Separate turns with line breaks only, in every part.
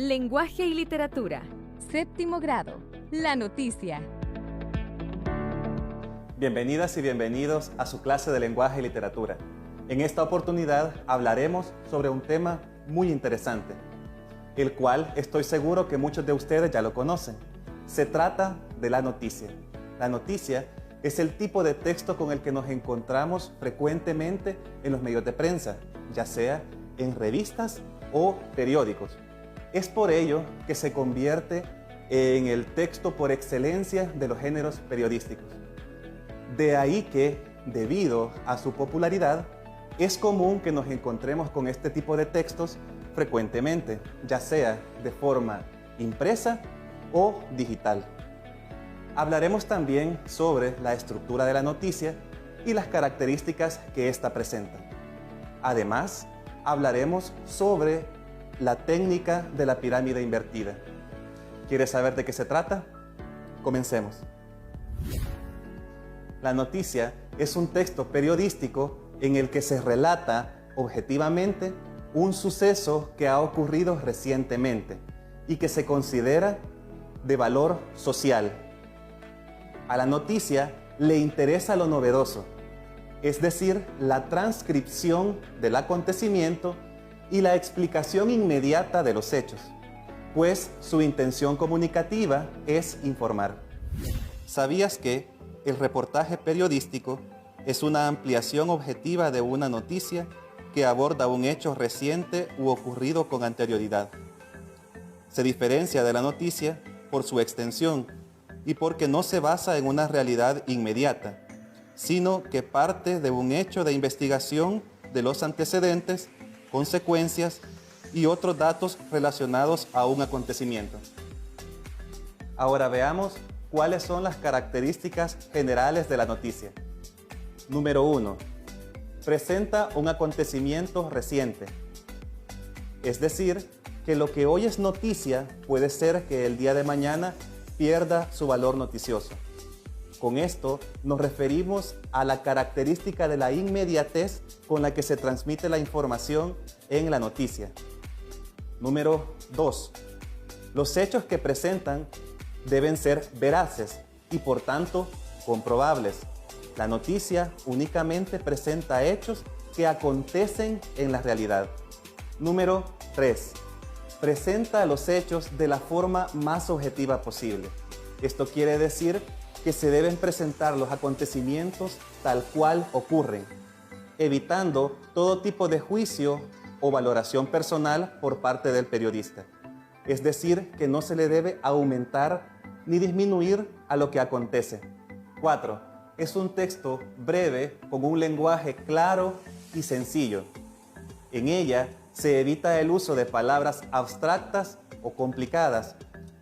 Lenguaje y literatura. Séptimo grado. La noticia.
Bienvenidas y bienvenidos a su clase de lenguaje y literatura. En esta oportunidad hablaremos sobre un tema muy interesante, el cual estoy seguro que muchos de ustedes ya lo conocen. Se trata de la noticia. La noticia es el tipo de texto con el que nos encontramos frecuentemente en los medios de prensa, ya sea en revistas o periódicos. Es por ello que se convierte en el texto por excelencia de los géneros periodísticos. De ahí que, debido a su popularidad, es común que nos encontremos con este tipo de textos frecuentemente, ya sea de forma impresa o digital. Hablaremos también sobre la estructura de la noticia y las características que ésta presenta. Además, hablaremos sobre la técnica de la pirámide invertida. ¿Quieres saber de qué se trata? Comencemos. La noticia es un texto periodístico en el que se relata objetivamente un suceso que ha ocurrido recientemente y que se considera de valor social. A la noticia le interesa lo novedoso, es decir, la transcripción del acontecimiento y la explicación inmediata de los hechos, pues su intención comunicativa es informar. ¿Sabías que el reportaje periodístico es una ampliación objetiva de una noticia que aborda un hecho reciente u ocurrido con anterioridad? Se diferencia de la noticia por su extensión y porque no se basa en una realidad inmediata, sino que parte de un hecho de investigación de los antecedentes, consecuencias y otros datos relacionados a un acontecimiento. Ahora veamos cuáles son las características generales de la noticia. Número 1. Presenta un acontecimiento reciente. Es decir, que lo que hoy es noticia puede ser que el día de mañana pierda su valor noticioso. Con esto nos referimos a la característica de la inmediatez con la que se transmite la información en la noticia. Número 2. Los hechos que presentan deben ser veraces y por tanto comprobables. La noticia únicamente presenta hechos que acontecen en la realidad. Número 3. Presenta los hechos de la forma más objetiva posible. Esto quiere decir que se deben presentar los acontecimientos tal cual ocurren, evitando todo tipo de juicio o valoración personal por parte del periodista. Es decir, que no se le debe aumentar ni disminuir a lo que acontece. 4. Es un texto breve con un lenguaje claro y sencillo. En ella se evita el uso de palabras abstractas o complicadas.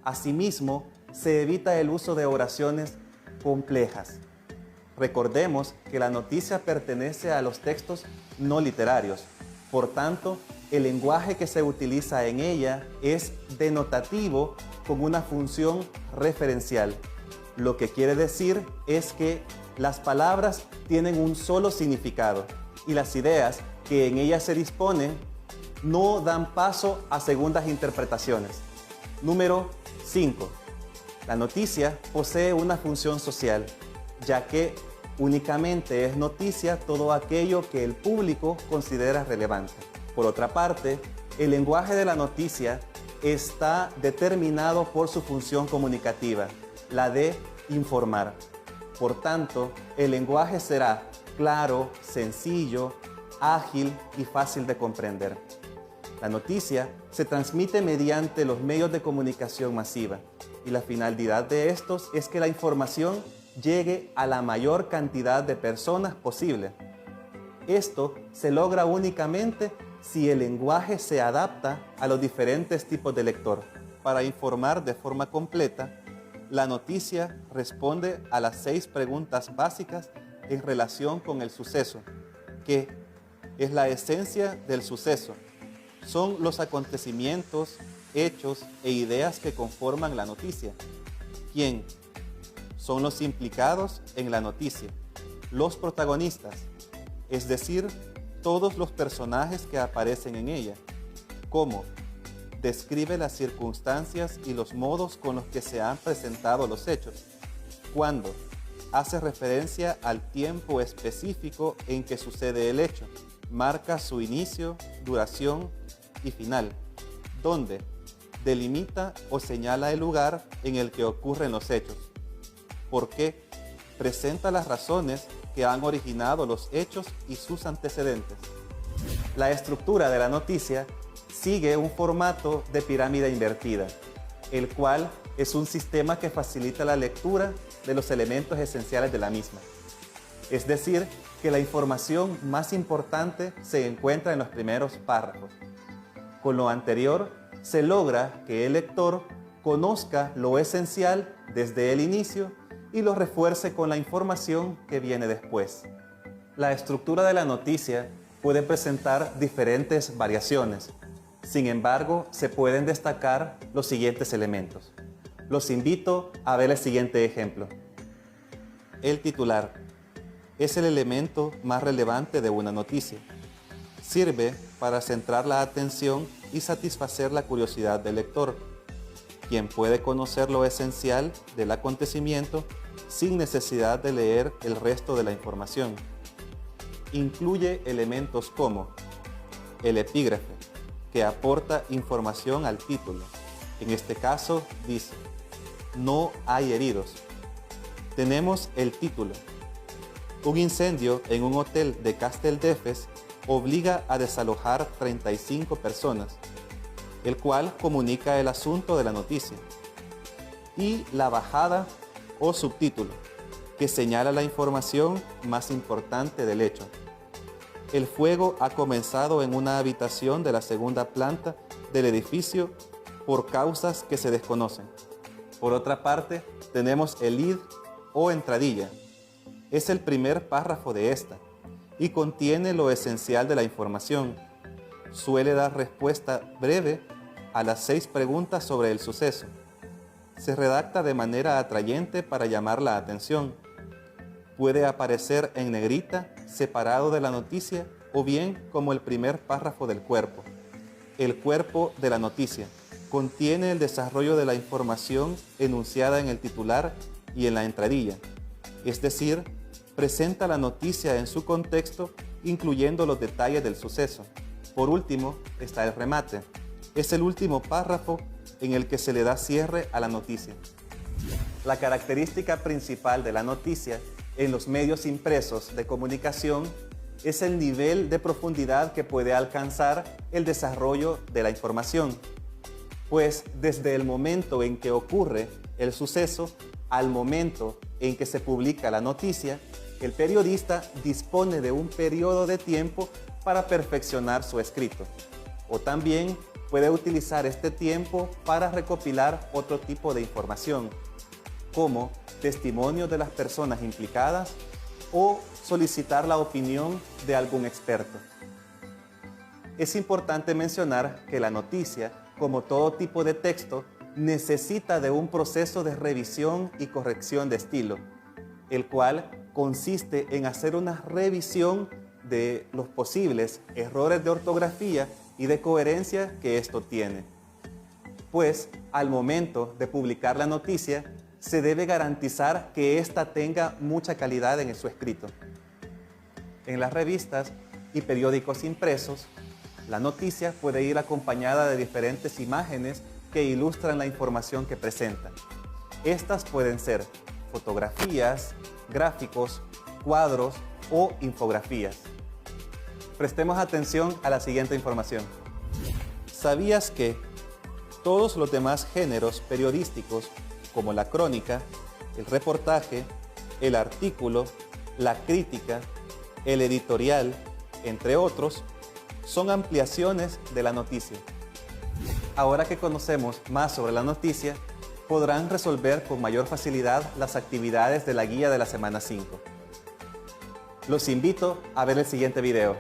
Asimismo, se evita el uso de oraciones complejas. Recordemos que la noticia pertenece a los textos no literarios. Por tanto, el lenguaje que se utiliza en ella es denotativo con una función referencial. Lo que quiere decir es que las palabras tienen un solo significado y las ideas que en ellas se disponen no dan paso a segundas interpretaciones. Número 5. La noticia posee una función social, ya que únicamente es noticia todo aquello que el público considera relevante. Por otra parte, el lenguaje de la noticia está determinado por su función comunicativa, la de informar. Por tanto, el lenguaje será claro, sencillo, ágil y fácil de comprender. La noticia se transmite mediante los medios de comunicación masiva y la finalidad de estos es que la información llegue a la mayor cantidad de personas posible. Esto se logra únicamente si el lenguaje se adapta a los diferentes tipos de lector. Para informar de forma completa, la noticia responde a las 6 preguntas básicas en relación con el suceso, que es la esencia del suceso. Son los acontecimientos, hechos e ideas que conforman la noticia. ¿Quién? Son los implicados en la noticia, los protagonistas, es decir, todos los personajes que aparecen en ella. ¿Cómo? describe las circunstancias y los modos con los que se han presentado los hechos. Cuando hace referencia al tiempo específico en que sucede el hecho, marca su inicio, duración y final. Donde delimita o señala el lugar en el que ocurren los hechos. ¿Por qué? Presenta las razones que han originado los hechos y sus antecedentes. La estructura de la noticia sigue un formato de pirámide invertida, el cual es un sistema que facilita la lectura de los elementos esenciales de la misma. Es decir, que la información más importante se encuentra en los primeros párrafos. Con lo anterior, se logra que el lector conozca lo esencial desde el inicio y lo refuerce con la información que viene después. La estructura de la noticia puede presentar diferentes variaciones. Sin embargo, se pueden destacar los siguientes elementos. Los invito a ver el siguiente ejemplo. El titular es el elemento más relevante de una noticia. Sirve para centrar la atención y satisfacer la curiosidad del lector, quien puede conocer lo esencial del acontecimiento sin necesidad de leer el resto de la información. Incluye elementos como el epígrafe, que aporta información al título. En este caso dice, no hay heridos. Tenemos el título. Un incendio en un hotel de Casteldefels obliga a desalojar 35 personas, el cual comunica el asunto de la noticia. Y la bajada o subtítulo, que señala la información más importante del hecho. El fuego ha comenzado en una habitación de la segunda planta del edificio por causas que se desconocen. Por otra parte, tenemos el lead o entradilla. Es el primer párrafo de esta y contiene lo esencial de la información. Suele dar respuesta breve a las 6 preguntas sobre el suceso. Se redacta de manera atrayente para llamar la atención. Puede aparecer en negrita, separado de la noticia, o bien como el primer párrafo del cuerpo. El cuerpo de la noticia contiene el desarrollo de la información enunciada en el titular y en la entradilla, es decir, presenta la noticia en su contexto, incluyendo los detalles del suceso. Por último, está el remate. Es el último párrafo en el que se le da cierre a la noticia. La característica principal de la noticia en los medios impresos de comunicación es el nivel de profundidad que puede alcanzar el desarrollo de la información, pues desde el momento en que ocurre el suceso al momento en que se publica la noticia, el periodista dispone de un periodo de tiempo para perfeccionar su escrito, o también puede utilizar este tiempo para recopilar otro tipo de información, como testimonios de las personas implicadas o solicitar la opinión de algún experto. Es importante mencionar que la noticia, como todo tipo de texto, necesita de un proceso de revisión y corrección de estilo, el cual consiste en hacer una revisión de los posibles errores de ortografía y de coherencia que esto tiene. Pues al momento de publicar la noticia, se debe garantizar que ésta tenga mucha calidad en su escrito. En las revistas y periódicos impresos, la noticia puede ir acompañada de diferentes imágenes que ilustran la información que presenta. Estas pueden ser fotografías, gráficos, cuadros o infografías. Prestemos atención a la siguiente información. ¿Sabías que todos los demás géneros periodísticos, como la crónica, el reportaje, el artículo, la crítica, el editorial, entre otros, son ampliaciones de la noticia? Ahora que conocemos más sobre la noticia, podrán resolver con mayor facilidad las actividades de la guía de la semana 5. Los invito a ver el siguiente video.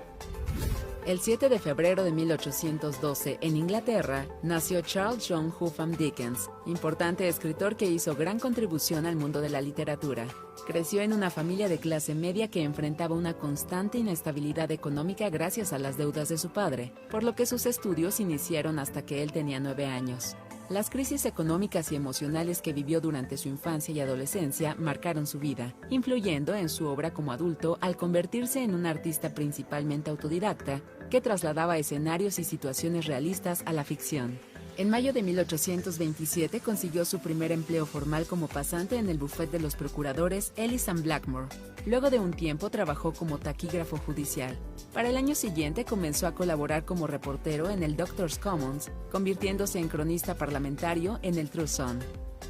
El 7 de febrero de 1812, en Inglaterra, nació Charles John Huffam Dickens, importante escritor que hizo gran contribución al mundo de la literatura. Creció en una familia de clase media que enfrentaba una constante inestabilidad económica gracias a las deudas de su padre, por lo que sus estudios iniciaron hasta que él tenía 9 años. Las crisis económicas y emocionales que vivió durante su infancia y adolescencia marcaron su vida, influyendo en su obra como adulto al convertirse en un artista principalmente autodidacta que trasladaba escenarios y situaciones realistas a la ficción. En mayo de 1827 consiguió su primer empleo formal como pasante en el bufete de los procuradores Ellis and Blackmore. Luego de un tiempo trabajó como taquígrafo judicial. Para el año siguiente comenzó a colaborar como reportero en el Doctors' Commons, convirtiéndose en cronista parlamentario en el True Sun.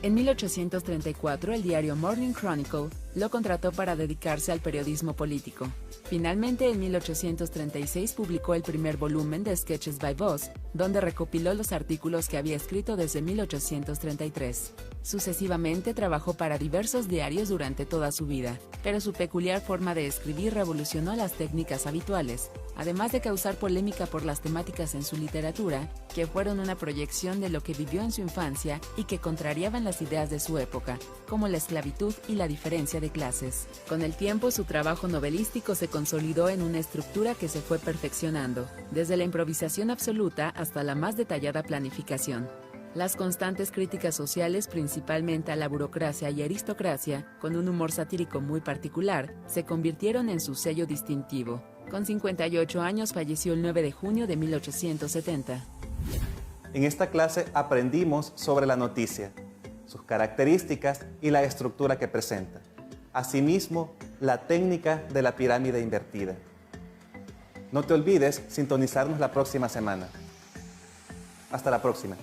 En 1834, el diario Morning Chronicle lo contrató para dedicarse al periodismo político. Finalmente, en 1836 publicó el primer volumen de Sketches by Boz, donde recopiló los artículos que había escrito desde 1833. Sucesivamente trabajó para diversos diarios durante toda su vida, pero su peculiar forma de escribir revolucionó las técnicas habituales, además de causar polémica por las temáticas en su literatura, que fueron una proyección de lo que vivió en su infancia y que contrariaban las ideas de su época, como la esclavitud y la diferencia de clases. Con el tiempo, su trabajo novelístico se consolidó en una estructura que se fue perfeccionando, desde la improvisación absoluta hasta la más detallada planificación. Las constantes críticas sociales, principalmente a la burocracia y aristocracia, con un humor satírico muy particular, se convirtieron en su sello distintivo. Con 58 años falleció el 9 de junio de 1870.
En esta clase aprendimos sobre la noticia, sus características y la estructura que presenta. Asimismo, la técnica de la pirámide invertida. No te olvides sintonizarnos la próxima semana. Hasta la próxima.